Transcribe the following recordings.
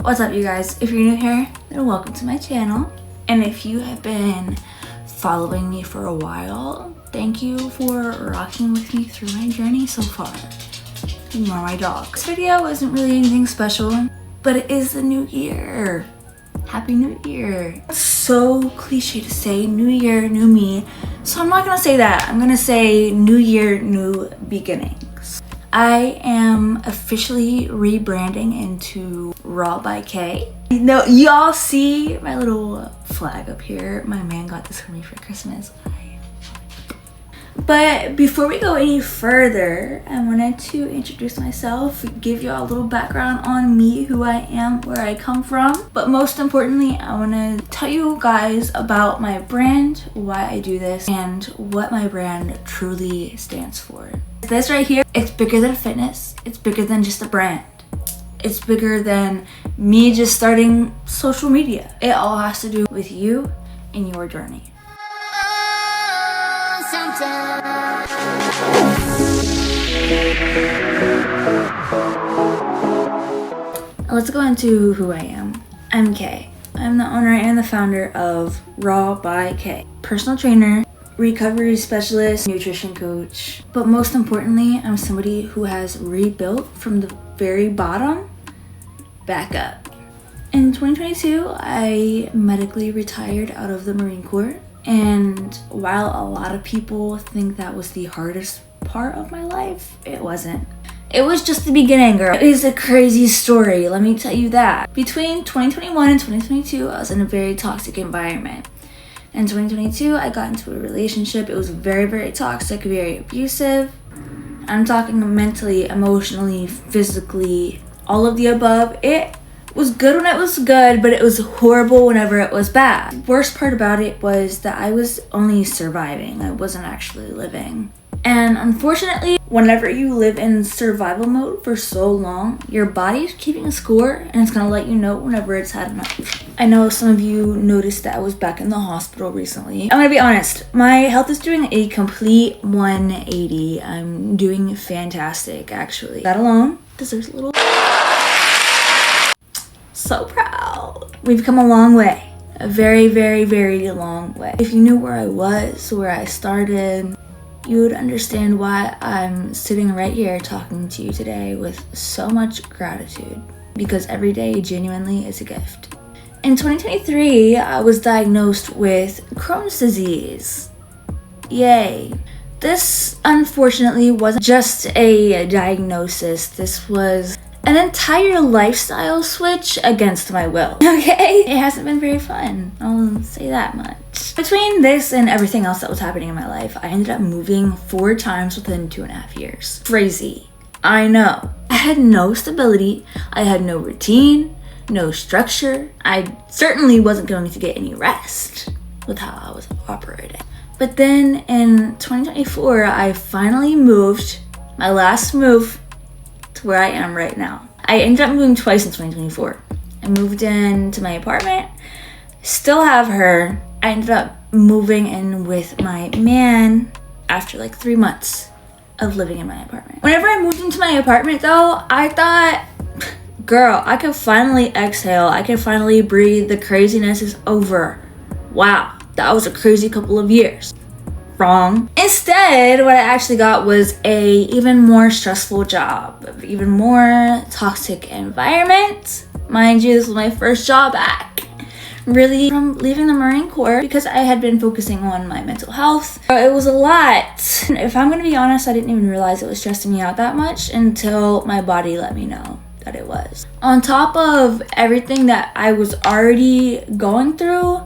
What's up, you guys? If you're new here, then welcome to my channel. And if you have been following me for a while, thank you for rocking with me through my journey so far. You are my dog. This video isn't really anything special, but it is the new year. Happy New Year. It's so cliche to say new year, new me. So I'm not gonna say that. I'm gonna say new year, new beginnings. I am officially rebranding into RawXKayy. Now, y'all see my little flag up here. My man got this for me for Christmas. But before we go any further, I wanted to introduce myself, give you all a little background on me, who I am, where I come from. But most importantly, I want to tell you guys about my brand, why I do this, and what my brand truly stands for. This right here, it's bigger than fitness. It's bigger than just a brand. It's bigger than me just starting social media. It all has to do with you and your journey. Let's go into who I am. I'm Kay. I'm the owner and the founder of RawXKayy. Personal trainer, recovery specialist, nutrition coach. But most importantly, I'm somebody who has rebuilt from the very bottom back up. In 2022, I medically retired out of the Marine Corps. And while a lot of people think that was the hardest part of my life, it wasn't. It was just the beginning, girl. It is a crazy story, let me tell you that. Between 2021 and 2022, I was in a very toxic environment. In 2022, I got into a relationship. It was very, very toxic, very abusive. I'm talking mentally, emotionally, physically, all of the above. It was good when it was good, but it was horrible whenever it was bad. The worst part about it was that I was only surviving. I wasn't actually living. And unfortunately, whenever you live in survival mode for so long, your body's keeping a score and it's gonna let you know whenever it's had enough. I know some of you noticed that I was back in the hospital recently. I'm gonna be honest, my health is doing a complete 180. I'm doing fantastic, actually. That alone deserves a little... So proud. We've come a long way. A very, very, very long way. If you knew where I was, where I started, you would understand why I'm sitting right here talking to you today with so much gratitude. Because every day genuinely is a gift. In 2023, I was diagnosed with Crohn's disease. Yay. This unfortunately wasn't just a diagnosis. This was an entire lifestyle switch against my will, okay? It hasn't been very fun, I'll say that much. Between this and everything else that was happening in my life, I ended up moving 4 times within 2.5 years. Crazy, I know. I had no stability, I had no routine, no structure. I certainly wasn't going to get any rest with how I was operating. But then in 2024, I finally moved, my last move, where I am right now. I ended up moving twice in 2024. I moved into my apartment, still have her. I ended up moving in with my man after like 3 months of living in my apartment. Whenever I moved into my apartment though, I thought, girl, I could finally exhale. I could finally breathe. The craziness is over. Wow, that was a crazy couple of years. Wrong. Instead, what I actually got was a even more stressful job, even more toxic environment. Mind you, this was my first job back. Really, from leaving the Marine Corps, because I had been focusing on my mental health. It was a lot. If I'm gonna be honest, I didn't even realize it was stressing me out that much until my body let me know that it was. On top of everything that I was already going through,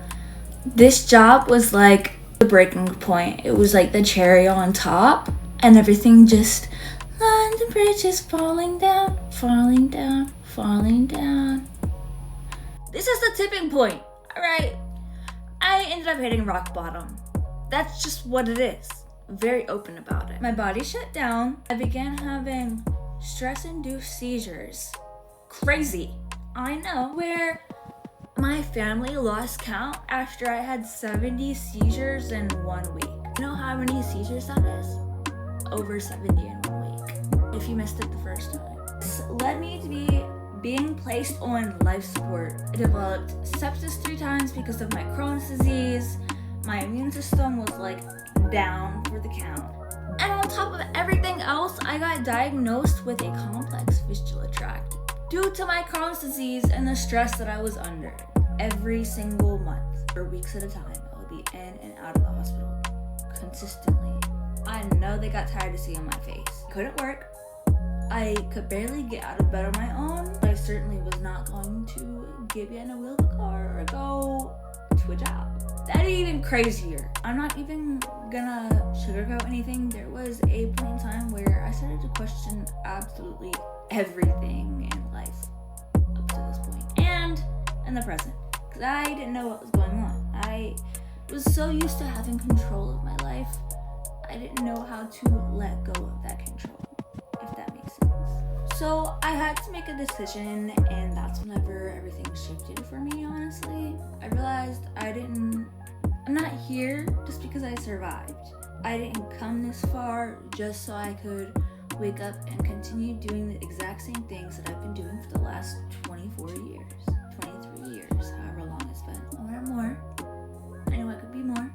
this job was like the breaking point. It was like the cherry on top, and everything just, London Bridge is falling down, falling down, falling down. This is the tipping point, all right? I ended up hitting rock bottom. That's just what it is. I'm very open about it. My body shut down. I began having stress-induced seizures. Crazy, I know, where my family lost count after I had 70 seizures in 1 week. You know how many seizures that is? Over 70 in 1 week. If you missed it the first time. This led me to be being placed on life support. I developed sepsis 3 times because of my Crohn's disease. My immune system was like down for the count. And on top of everything else, I got diagnosed with a complex fistula tract due to my Crohn's disease and the stress that I was under. Every single month, for weeks at a time, I would be in and out of the hospital consistently. I know they got tired of seeing my face. Couldn't work. I could barely get out of bed on my own. I certainly was not going to get behind the wheel of a car or go to a job. That is even crazier. I'm not even gonna sugarcoat anything. There was a point in time where I started to question absolutely everything in life up to this point and in the present, because I didn't know what was going on. I was so used to having control of my life, I didn't know how to let go of that control, if that makes sense. So I had to make a decision, and that's whenever everything shifted for me, honestly. I realized I'm not here just because I survived. I didn't come this far just so I could wake up and continue doing the exact same things that I've been doing for the last 24 years, 23 years, however long it's been. I wanted more. I knew I could be more.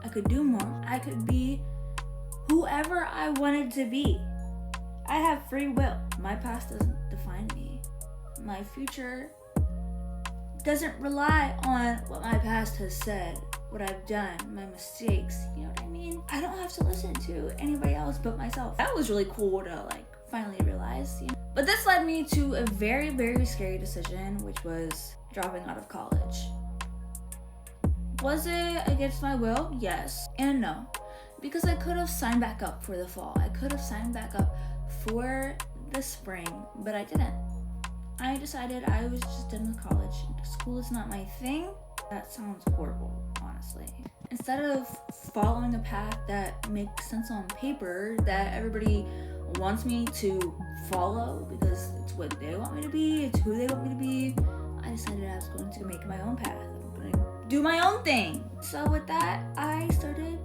I could do more. I could be whoever I wanted to be. I have free will. My past doesn't define me. My future doesn't rely on what my past has said, what I've done, my mistakes, you know what I mean? I don't have to listen to anybody else but myself. That was really cool to finally realize, you know? But this led me to a very, very scary decision, which was dropping out of college. Was it against my will? Yes and no. Because I could have signed back up for the fall. I could have signed back up for the spring, but I didn't. I decided I was just done with college. School is not my thing. That sounds horrible, honestly. Instead of following a path that makes sense on paper, that everybody wants me to follow because it's what they want me to be, it's who they want me to be, I decided I was going to make my own path. I'm going to do my own thing. So with that, I started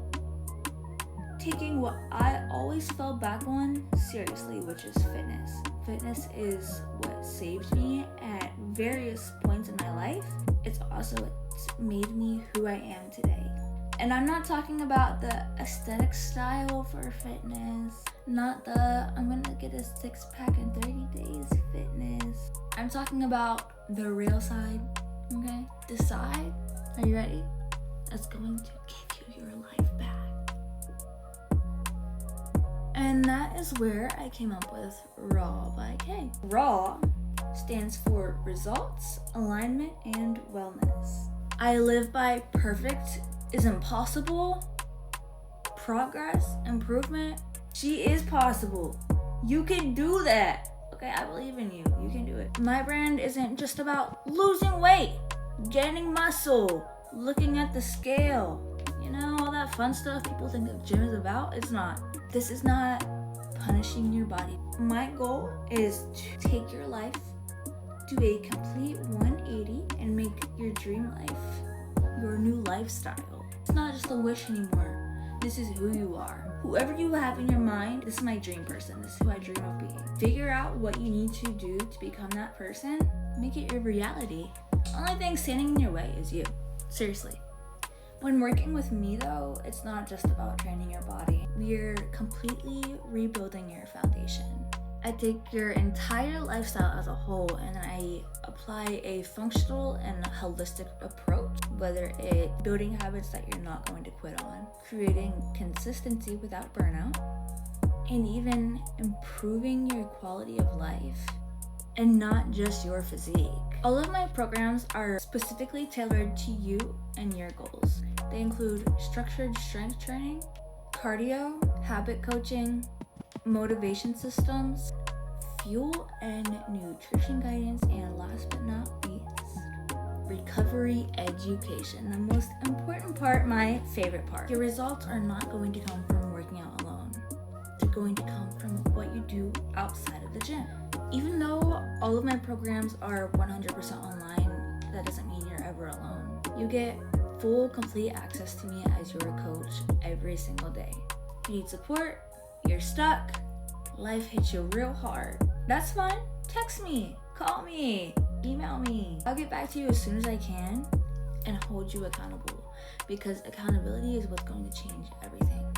taking what I always fell back on seriously, which is fitness. Fitness is what saved me at various points in my life. It's also what's made me who I am today. And I'm not talking about the aesthetic style for fitness, not the I'm gonna get a 6-pack in 30 days fitness. I'm talking about the real side, okay? The side, are you ready? That's going to give you your life back. And that is where I came up with RawXKayy. Raw stands for results, alignment, and wellness. I live by perfect is impossible, progress, improvement. She is possible. You can do that. Okay, I believe in you. You can do it. My brand isn't just about losing weight, gaining muscle, looking at the scale. You know, all that fun stuff people think the gym is about. It's not. This is not punishing your body. My goal is to take your life to a complete 180 and make your dream life your new lifestyle. It's not just a wish anymore. This is who you are. Whoever you have in your mind, this is my dream person. This is who I dream of being. Figure out what you need to do to become that person. Make it your reality. The only thing standing in your way is you. Seriously. When working with me though, it's not just about training your body. We're completely rebuilding your foundation. I take your entire lifestyle as a whole and I apply a functional and holistic approach, whether it's building habits that you're not going to quit on, creating consistency without burnout, and even improving your quality of life and not just your physique. All of my programs are specifically tailored to you and your goals. They include structured strength training, cardio, habit coaching, motivation systems, fuel and nutrition guidance, and last but not least, recovery education. The most important part, my favorite part. Your results are not going to come from working out alone. They're going to come from what you do outside of the gym. Even though all of my programs are 100% online, that doesn't mean you're ever alone. You get full, complete access to me as your coach every single day. If you need support, you're stuck, life hits you real hard, that's fine. Text me, call me, email me. I'll get back to you as soon as I can and hold you accountable, because accountability is what's going to change everything.